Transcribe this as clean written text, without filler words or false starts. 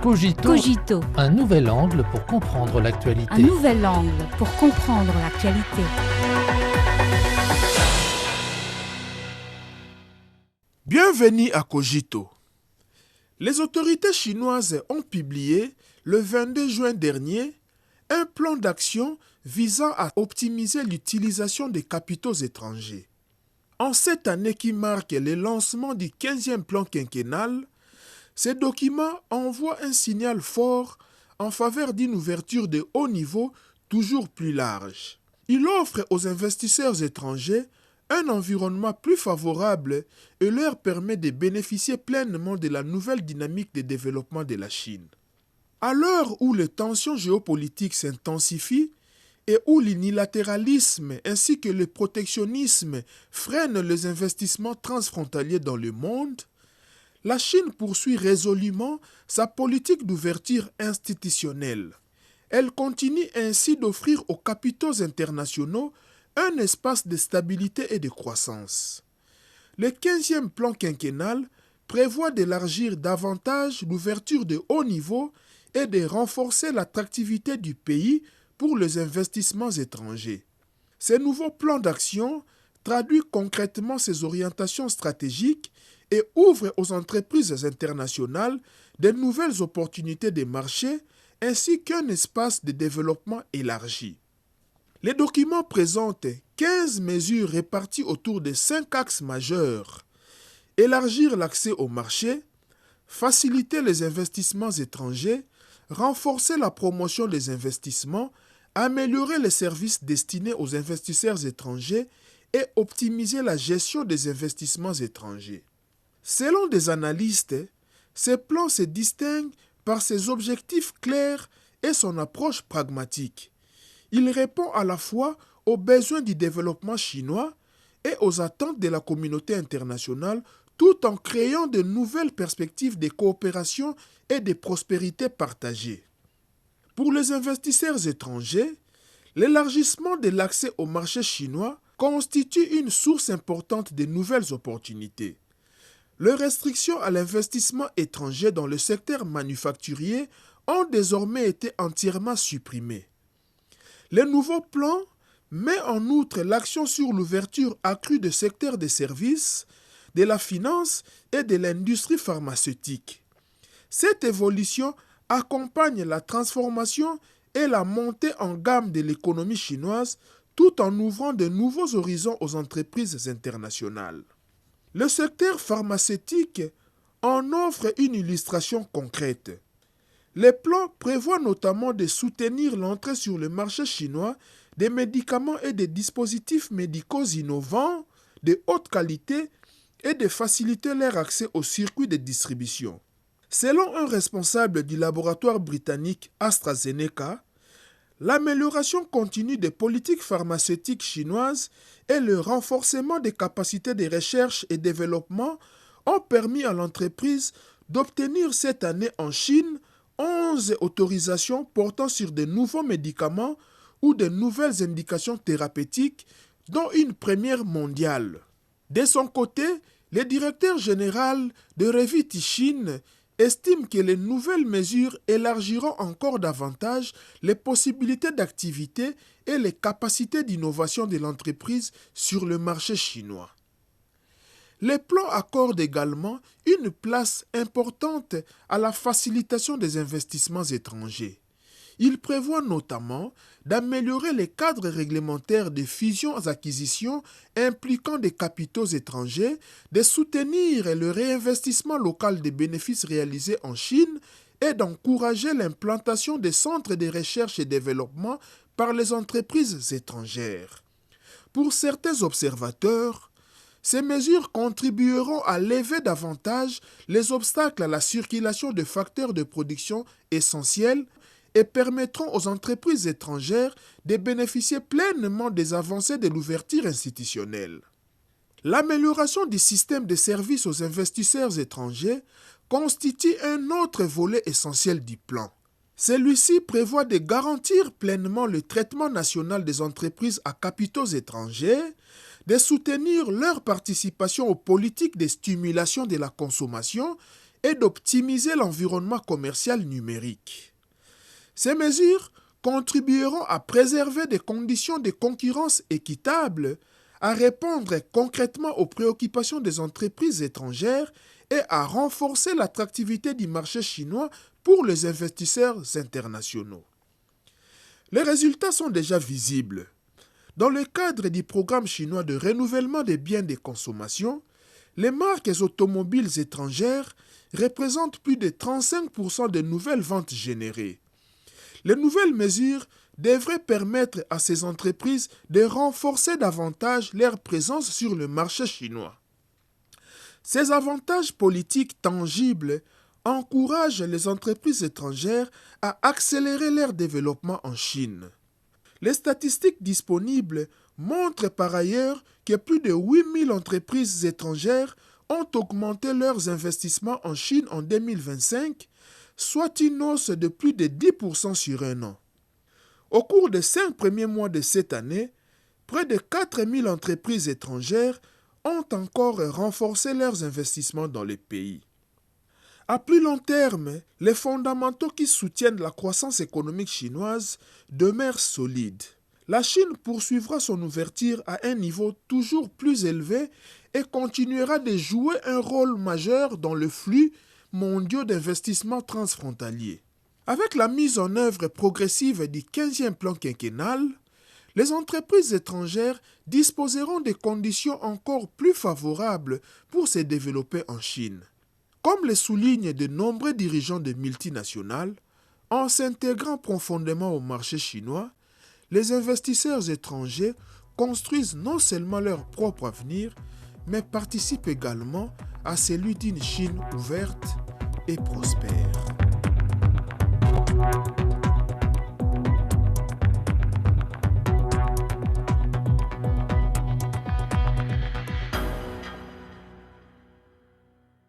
Cogito, un nouvel angle pour comprendre l'actualité. un nouvel angle pour comprendre l'actualité. Bienvenue à Cogito. Les autorités chinoises ont publié, le 22 juin dernier, un plan d'action visant à optimiser l'utilisation des capitaux étrangers. En cette année qui marque le lancement du 15e plan quinquennal, ces documents envoient un signal fort en faveur d'une ouverture de haut niveau toujours plus large. Il offre aux investisseurs étrangers un environnement plus favorable et leur permet de bénéficier pleinement de la nouvelle dynamique de développement de la Chine. À l'heure où les tensions géopolitiques s'intensifient et où l'unilatéralisme ainsi que le protectionnisme freinent les investissements transfrontaliers dans le monde, la Chine poursuit résolument sa politique d'ouverture institutionnelle. Elle continue ainsi d'offrir aux capitaux internationaux un espace de stabilité et de croissance. Le 15e plan quinquennal prévoit d'élargir davantage l'ouverture de haut niveau et de renforcer l'attractivité du pays pour les investissements étrangers. Ce nouveau plan d'action traduit concrètement ces orientations stratégiques et ouvre aux entreprises internationales de nouvelles opportunités de marché ainsi qu'un espace de développement élargi. Les documents présentent 15 mesures réparties autour de 5 axes majeurs. Élargir l'accès au marché, faciliter les investissements étrangers, renforcer la promotion des investissements, améliorer les services destinés aux investisseurs étrangers et optimiser la gestion des investissements étrangers. Selon des analystes, ce plan se distingue par ses objectifs clairs et son approche pragmatique. Il répond à la fois aux besoins du développement chinois et aux attentes de la communauté internationale tout en créant de nouvelles perspectives de coopération et de prospérité partagée. Pour les investisseurs étrangers, l'élargissement de l'accès au marché chinois constitue une source importante de nouvelles opportunités. Les restrictions à l'investissement étranger dans le secteur manufacturier ont désormais été entièrement supprimées. Le nouveau plan met en outre l'accent sur l'ouverture accrue des secteurs des services, de la finance et de l'industrie pharmaceutique. Cette évolution accompagne la transformation et la montée en gamme de l'économie chinoise tout en ouvrant de nouveaux horizons aux entreprises internationales. Le secteur pharmaceutique en offre une illustration concrète. Les plans prévoient notamment de soutenir l'entrée sur le marché chinois des médicaments et des dispositifs médicaux innovants de haute qualité et de faciliter leur accès aux circuits de distribution. Selon un responsable du laboratoire britannique AstraZeneca, l'amélioration continue des politiques pharmaceutiques chinoises et le renforcement des capacités de recherche et développement ont permis à l'entreprise d'obtenir cette année en Chine 11 autorisations portant sur de nouveaux médicaments ou de nouvelles indications thérapeutiques, dont une première mondiale. De son côté, le directeur général de Revvity Chine estime que les nouvelles mesures élargiront encore davantage les possibilités d'activité et les capacités d'innovation de l'entreprise sur le marché chinois. Les plans accordent également une place importante à la facilitation des investissements étrangers. Ils prévoient notamment d'améliorer les cadres réglementaires de fusions-acquisitions impliquant des capitaux étrangers, de soutenir le réinvestissement local des bénéfices réalisés en Chine et d'encourager l'implantation des centres de recherche et développement par les entreprises étrangères. Pour certains observateurs, ces mesures contribueront à lever davantage les obstacles à la circulation de facteurs de production essentiels et permettront aux entreprises étrangères de bénéficier pleinement des avancées de l'ouverture institutionnelle. L'amélioration du système de services aux investisseurs étrangers constitue un autre volet essentiel du plan. Celui-ci prévoit de garantir pleinement le traitement national des entreprises à capitaux étrangers, de soutenir leur participation aux politiques de stimulation de la consommation et d'optimiser l'environnement commercial numérique. Ces mesures contribueront à préserver des conditions de concurrence équitables, à répondre concrètement aux préoccupations des entreprises étrangères et à renforcer l'attractivité du marché chinois pour les investisseurs internationaux. Les résultats sont déjà visibles. Dans le cadre du programme chinois de renouvellement des biens de consommation, les marques automobiles étrangères représentent plus de 35% des nouvelles ventes générées. Les nouvelles mesures devraient permettre à ces entreprises de renforcer davantage leur présence sur le marché chinois. Ces avantages politiques tangibles encouragent les entreprises étrangères à accélérer leur développement en Chine. Les statistiques disponibles montrent par ailleurs que plus de 8000 entreprises étrangères ont augmenté leurs investissements en Chine en 2025, soit une hausse de plus de 10% sur un an. Au cours des 5 premiers mois de cette année, près de 4000 entreprises étrangères ont encore renforcé leurs investissements dans le pays. À plus long terme, les fondamentaux qui soutiennent la croissance économique chinoise demeurent solides. La Chine poursuivra son ouverture à un niveau toujours plus élevé et continuera de jouer un rôle majeur dans le flux mondial d'investissement transfrontalier. Avec la mise en œuvre progressive du 15e plan quinquennal, les entreprises étrangères disposeront de conditions encore plus favorables pour se développer en Chine. Comme le soulignent de nombreux dirigeants de multinationales, en s'intégrant profondément au marché chinois, les investisseurs étrangers construisent non seulement leur propre avenir, mais participent également à celui d'une Chine ouverte et prospère.